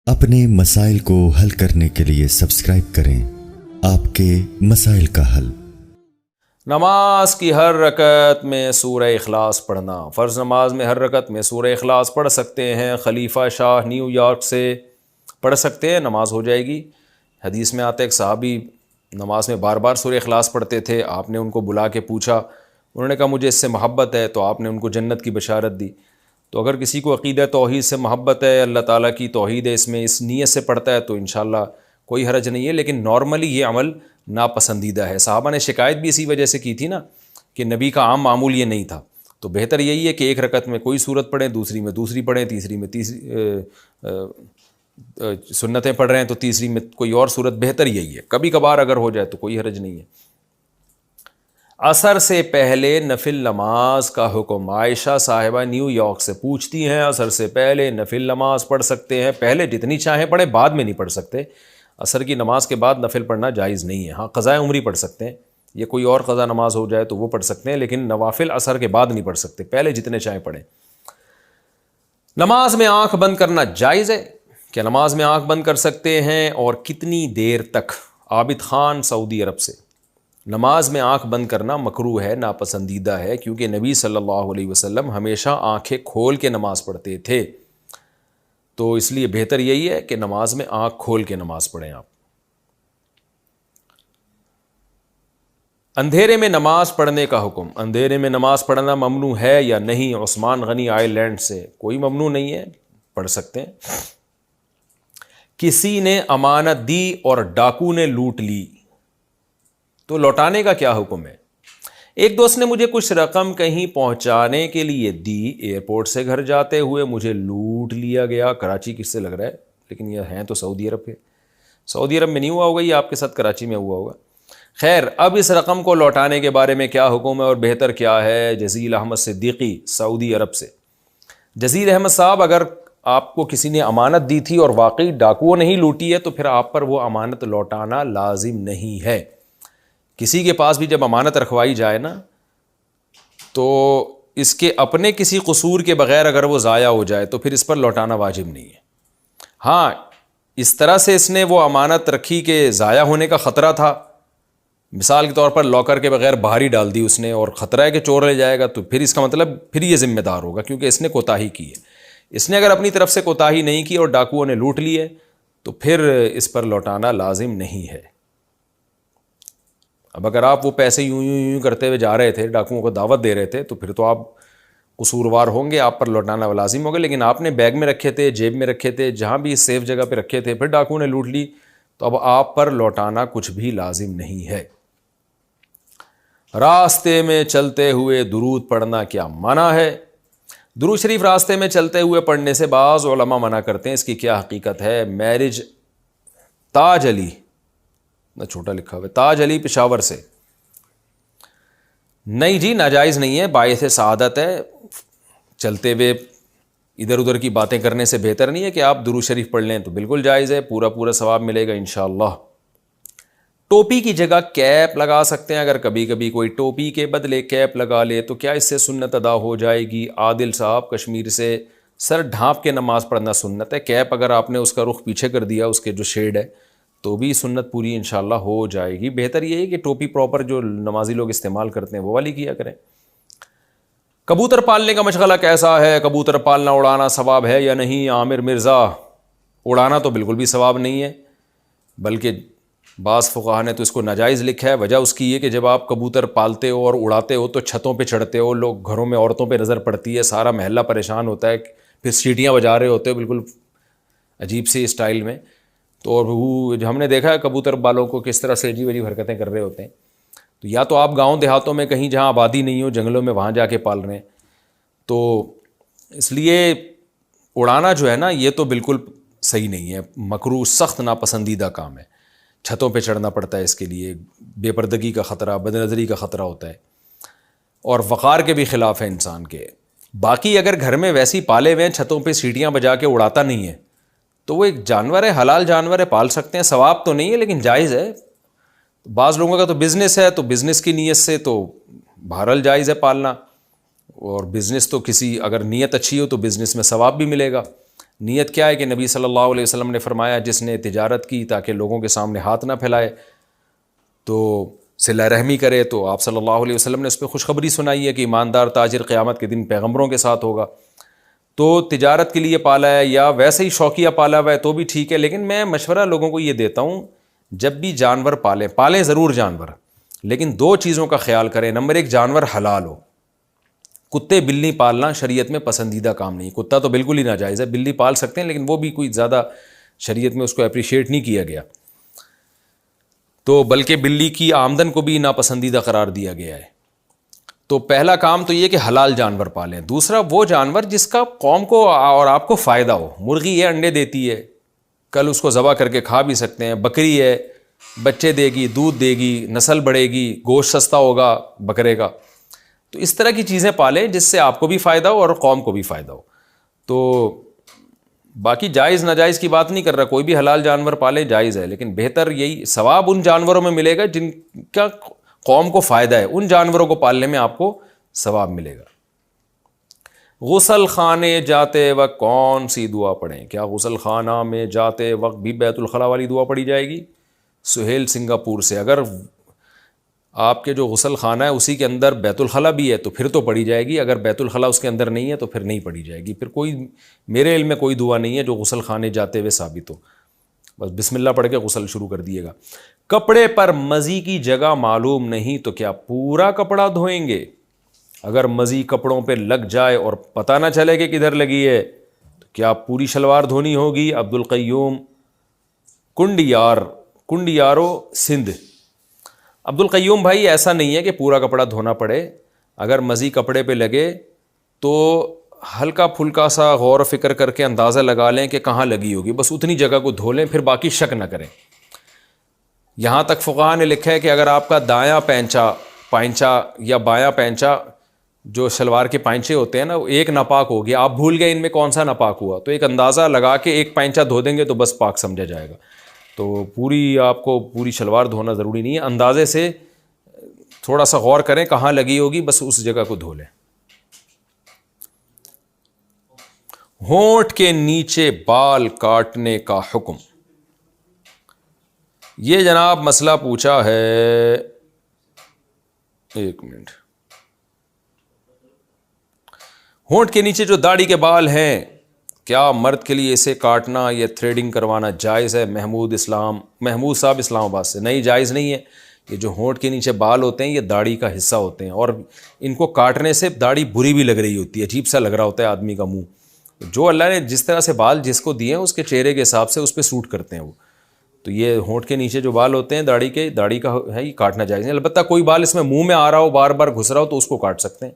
اپنے مسائل کو حل کرنے کے لیے سبسکرائب کریں آپ کے مسائل کا حل۔ نماز کی ہر رکعت میں سورہ اخلاص پڑھنا۔ فرض نماز میں ہر رکعت میں سورہ اخلاص پڑھ سکتے ہیں۔ خلیفہ شاہ نیو یارک سے پڑھ سکتے ہیں، نماز ہو جائے گی۔ حدیث میں آتا ہے ایک صحابی نماز میں بار بار سورہ اخلاص پڑھتے تھے، آپ نے ان کو بلا کے پوچھا، انہوں نے کہا مجھے اس سے محبت ہے، تو آپ نے ان کو جنت کی بشارت دی۔ تو اگر کسی کو عقیدہ توحید سے محبت ہے، اللہ تعالیٰ کی توحید ہے، اس میں اس نیت سے پڑھتا ہے، تو انشاءاللہ کوئی حرج نہیں ہے، لیکن نارملی یہ عمل ناپسندیدہ ہے۔ صحابہ نے شکایت بھی اسی وجہ سے کی تھی نا کہ نبی کا عام معمول یہ نہیں تھا، تو بہتر یہی ہے کہ ایک رکعت میں کوئی سورت پڑھیں، دوسری میں دوسری پڑھیں، تیسری میں تیسری سنتیں پڑھ رہے ہیں تو تیسری میں کوئی اور سورت، بہتر یہی ہے۔ کبھی کبھار اگر ہو جائے تو کوئی حرج نہیں ہے۔ عصر سے پہلے نفل نماز کا حکم۔ عائشہ صاحبہ نیو یارک سے پوچھتی ہیں عصر سے پہلے نفل نماز پڑھ سکتے ہیں؟ پہلے جتنی چاہیں پڑھیں، بعد میں نہیں پڑھ سکتے۔ عصر کی نماز کے بعد نفل پڑھنا جائز نہیں ہے۔ ہاں قضاء عمری پڑھ سکتے ہیں، یہ کوئی اور قضا نماز ہو جائے تو وہ پڑھ سکتے ہیں، لیکن نوافل عصر کے بعد نہیں پڑھ سکتے، پہلے جتنے چاہیں پڑھیں۔ نماز میں آنکھ بند کرنا جائز ہے؟ کیا نماز میں آنکھ بند کر سکتے ہیں اور کتنی دیر تک؟ عابد خان سعودی عرب سے۔ نماز میں آنکھ بند کرنا مکروہ ہے، ناپسندیدہ ہے، کیونکہ نبی صلی اللہ علیہ وسلم ہمیشہ آنکھیں کھول کے نماز پڑھتے تھے، تو اس لیے بہتر یہی ہے کہ نماز میں آنکھ کھول کے نماز پڑھیں آپ۔ اندھیرے میں نماز پڑھنے کا حکم۔ اندھیرے میں نماز پڑھنا ممنوع ہے یا نہیں؟ عثمان غنی آئر لینڈ سے۔ کوئی ممنوع نہیں ہے، پڑھ سکتے ہیں۔ کسی نے امانت دی اور ڈاکو نے لوٹ لی تو لوٹانے کا کیا حکم ہے؟ ایک دوست نے مجھے کچھ رقم کہیں پہنچانے کے لیے دی، ایئرپورٹ سے گھر جاتے ہوئے مجھے لوٹ لیا گیا۔ کراچی کس سے لگ رہا ہے، لیکن یہ ہیں تو سعودی عرب کے۔ سعودی عرب میں نہیں ہوا ہوگا، یہ آپ کے ساتھ کراچی میں ہوا ہوگا۔ خیر، اب اس رقم کو لوٹانے کے بارے میں کیا حکم ہے اور بہتر کیا ہے؟ جزیل احمد صدیقی سعودی عرب سے۔ جزیل احمد صاحب، اگر آپ کو کسی نے امانت دی تھی اور واقعی ڈاکوؤں نہیں لوٹی ہے تو پھر آپ پر وہ امانت لوٹانا لازم نہیں ہے۔ کسی کے پاس بھی جب امانت رکھوائی جائے نا تو اس کے اپنے کسی قصور کے بغیر اگر وہ ضائع ہو جائے تو پھر اس پر لوٹانا واجب نہیں ہے۔ ہاں، اس طرح سے اس نے وہ امانت رکھی کہ ضائع ہونے کا خطرہ تھا، مثال کے طور پر لاکر کے بغیر باہر ہی ڈال دی اس نے اور خطرہ ہے کہ چور لے جائے گا، تو پھر اس کا مطلب پھر یہ ذمہ دار ہوگا، کیونکہ اس نے کوتاہی کی ہے۔ اس نے اگر اپنی طرف سے کوتاہی نہیں کی اور ڈاکوؤں نے لوٹ لی ہے تو پھر اس پر لوٹانا لازم نہیں ہے۔ اب اگر آپ وہ پیسے یوں کرتے ہوئے جا رہے تھے، ڈاکوؤں کو دعوت دے رہے تھے، تو پھر تو آپ قصوروار ہوں گے، آپ پر لوٹانا لازم ہوگا، لیکن آپ نے بیگ میں رکھے تھے، جیب میں رکھے تھے، جہاں بھی سیف جگہ پہ رکھے تھے، پھر ڈاکوؤں نے لوٹ لی تو اب آپ پر لوٹانا کچھ بھی لازم نہیں ہے۔ راستے میں چلتے ہوئے درود پڑھنا کیا منع ہے؟ درود شریف راستے میں چلتے ہوئے پڑھنے سے بعض علماء منع کرتے ہیں، اس کی کیا حقیقت ہے؟ میرج تاج علی، چھوٹا لکھا ہوا ہے، تاج علی پشاور سے۔ نہیں جی، ناجائز نہیں ہے، باعث سعادت ہے۔ چلتے ہوئے ادھر ادھر کی باتیں کرنے سے بہتر نہیں ہے کہ آپ درود شریف پڑھ لیں، تو بالکل جائز ہے، پورا ثواب ملے گا انشاءاللہ۔ ٹوپی کی جگہ کیپ لگا سکتے ہیں، اگر کبھی کبھی کوئی ٹوپی کے بدلے کیپ لگا لے تو کیا اس سے سنت ادا ہو جائے گی؟ عادل صاحب کشمیر سے۔ سر ڈھانپ کے نماز پڑھنا سنت ہے، کیپ اگر آپ نے اس کا رخ پیچھے کر دیا، اس کے جو شیڈ ہے، تو بھی سنت پوری انشاءاللہ ہو جائے گی۔ بہتر یہ ہے کہ ٹوپی پراپر جو نمازی لوگ استعمال کرتے ہیں وہ والی کیا کریں۔ کبوتر پالنے کا مشغلہ کیسا ہے؟ کبوتر پالنا اڑانا ثواب ہے یا نہیں؟ عامر مرزا۔ اڑانا تو بالکل بھی ثواب نہیں ہے، بلکہ بعض فقہا نے تو اس کو ناجائز لکھا ہے۔ وجہ اس کی یہ کہ جب آپ کبوتر پالتے ہو اور اڑاتے ہو تو چھتوں پہ چڑھتے ہو، لوگ گھروں میں عورتوں پہ نظر پڑتی ہے، سارا محلہ پریشان ہوتا ہے، پھر سیٹیاں بجا رہے ہوتے ہو بالکل عجیب سی اسٹائل میں، تو ہم نے دیکھا ہے کبوتر بالوں کو کس طرح سے عجیب حرکتیں کر رہے ہوتے ہیں۔ تو یا تو آپ گاؤں دیہاتوں میں کہیں جہاں آبادی نہیں ہو، جنگلوں میں، وہاں جا کے پال رہے ہیں، تو اس لیے اڑانا جو ہے نا یہ تو بالکل صحیح نہیں ہے، مکروہ، سخت ناپسندیدہ کام ہے۔ چھتوں پہ چڑھنا پڑتا ہے، اس کے لیے بے پردگی کا خطرہ، بد نظری کا خطرہ ہوتا ہے، اور وقار کے بھی خلاف ہے انسان کے۔ باقی اگر گھر میں ویسی پالے ہوئے ہیں، چھتوں پہ سیٹیاں بجا کے اڑاتا نہیں ہے، تو وہ ایک جانور ہے، حلال جانور ہے، پال سکتے ہیں، ثواب تو نہیں ہے لیکن جائز ہے۔ بعض لوگوں کا تو بزنس ہے، تو بزنس کی نیت سے تو بہرحال جائز ہے پالنا، اور بزنس تو کسی اگر نیت اچھی ہو تو بزنس میں ثواب بھی ملے گا، نیت کیا ہے کہ نبی صلی اللہ علیہ وسلم نے فرمایا جس نے تجارت کی تاکہ لوگوں کے سامنے ہاتھ نہ پھیلائے تو صلہ رحمی کرے، تو آپ صلی اللہ علیہ وسلم نے اس پہ خوشخبری سنائی ہے کہ ایماندار تاجر قیامت کے دن پیغمبروں کے ساتھ ہوگا۔ تو تجارت کے لیے پالا ہے یا ویسے ہی شوقیہ پالا ہوا ہے تو بھی ٹھیک ہے، لیکن میں مشورہ لوگوں کو یہ دیتا ہوں جب بھی جانور پالیں ضرور جانور، لیکن دو چیزوں کا خیال کریں۔ نمبر ایک، جانور حلال ہو۔ کتے بلی پالنا شریعت میں پسندیدہ کام نہیں، کتا تو بالکل ہی ناجائز ہے، بلی پال سکتے ہیں لیکن وہ بھی کوئی زیادہ شریعت میں اس کو اپریشیٹ نہیں کیا گیا، تو بلکہ بلی کی آمدن کو بھی ناپسندیدہ قرار دیا گیا ہے۔ تو پہلا کام تو یہ کہ حلال جانور پالیں۔ دوسرا، وہ جانور جس کا قوم کو اور آپ کو فائدہ ہو۔ مرغی یہ انڈے دیتی ہے، کل اس کو ذبح کر کے کھا بھی سکتے ہیں۔ بکری ہے، بچے دے گی، دودھ دے گی، نسل بڑھے گی، گوشت سستا ہوگا بکرے کا۔ تو اس طرح کی چیزیں پالیں جس سے آپ کو بھی فائدہ ہو اور قوم کو بھی فائدہ ہو۔ تو باقی جائز ناجائز کی بات نہیں کر رہا، کوئی بھی حلال جانور پالے جائز ہے، لیکن بہتر یہی ثواب ان جانوروں میں ملے گا جن کا قوم کو فائدہ ہے، ان جانوروں کو پالنے میں آپ کو ثواب ملے گا۔ غسل خانے جاتے وقت کون سی دعا پڑھیں؟ کیا غسل خانہ میں جاتے وقت بھی بیت الخلا والی دعا پڑھی جائے گی؟ سہیل سنگاپور سے، اگر آپ کے جو غسل خانہ ہے اسی کے اندر بیت الخلا بھی ہے تو پھر تو پڑھی جائے گی، اگر بیت الخلا اس کے اندر نہیں ہے تو پھر نہیں پڑھی جائے گی۔ پھر کوئی میرے علم میں کوئی دعا نہیں ہے جو غسل خانے جاتے ہوئے ثابت ہو، بس بسم اللہ پڑھ کے غسل شروع کر دیے گا۔ کپڑے پر مزی کی جگہ معلوم نہیں تو کیا پورا کپڑا دھوئیں گے؟ اگر مزی کپڑوں پہ لگ جائے اور پتہ نہ چلے کہ کدھر لگی ہے تو کیا پوری شلوار دھونی ہوگی؟ عبد القیوم کنڈیارو سندھ۔ عبد القیوم بھائی، ایسا نہیں ہے کہ پورا کپڑا دھونا پڑے، اگر مزی کپڑے پہ لگے تو ہلکا پھلکا سا غور و فکر کر کے اندازہ لگا لیں کہ کہاں لگی ہوگی، بس اتنی جگہ کو دھو لیں، پھر باقی شک نہ کریں۔ یہاں تک فقہاء نے لکھا ہے کہ اگر آپ کا دایاں پائنچا یا بایاں پینچا، جو شلوار کے پائنچے ہوتے ہیں نا، وہ ایک ناپاک ہو گیا، آپ بھول گئے ان میں کون سا ناپاک ہوا، تو ایک اندازہ لگا کے ایک پائنچا دھو دیں گے تو بس پاک سمجھا جائے گا۔ تو آپ کو پوری شلوار دھونا ضروری نہیں ہے، اندازے سے تھوڑا سا غور کریں کہاں لگی ہوگی، بس اس جگہ کو دھو لیں۔ ہونٹ کے نیچے بال کاٹنے کا حکم، یہ جناب مسئلہ پوچھا ہے، ایک منٹ۔ ہونٹ کے نیچے جو داڑھی کے بال ہیں، کیا مرد کے لیے اسے کاٹنا یا تھریڈنگ کروانا جائز ہے؟ محمود صاحب اسلام آباد سے۔ نہیں، جائز نہیں ہے۔ یہ جو ہونٹ کے نیچے بال ہوتے ہیں یہ داڑھی کا حصہ ہوتے ہیں، اور ان کو کاٹنے سے داڑھی بری بھی لگ رہی ہوتی ہے، عجیب سا لگ رہا ہوتا ہے آدمی کا منہ۔ جو اللہ نے جس طرح سے بال جس کو دیے ہیں اس کے چہرے کے حساب سے اس پہ سوٹ کرتے ہیں وہ۔ تو یہ ہونٹ کے نیچے جو بال ہوتے ہیں داڑھی کا ہے، یہ کاٹنا جائز نہیں۔ البتہ کوئی بال اس میں منہ میں آ رہا ہو، بار بار گھس رہا ہو تو اس کو کاٹ سکتے ہیں۔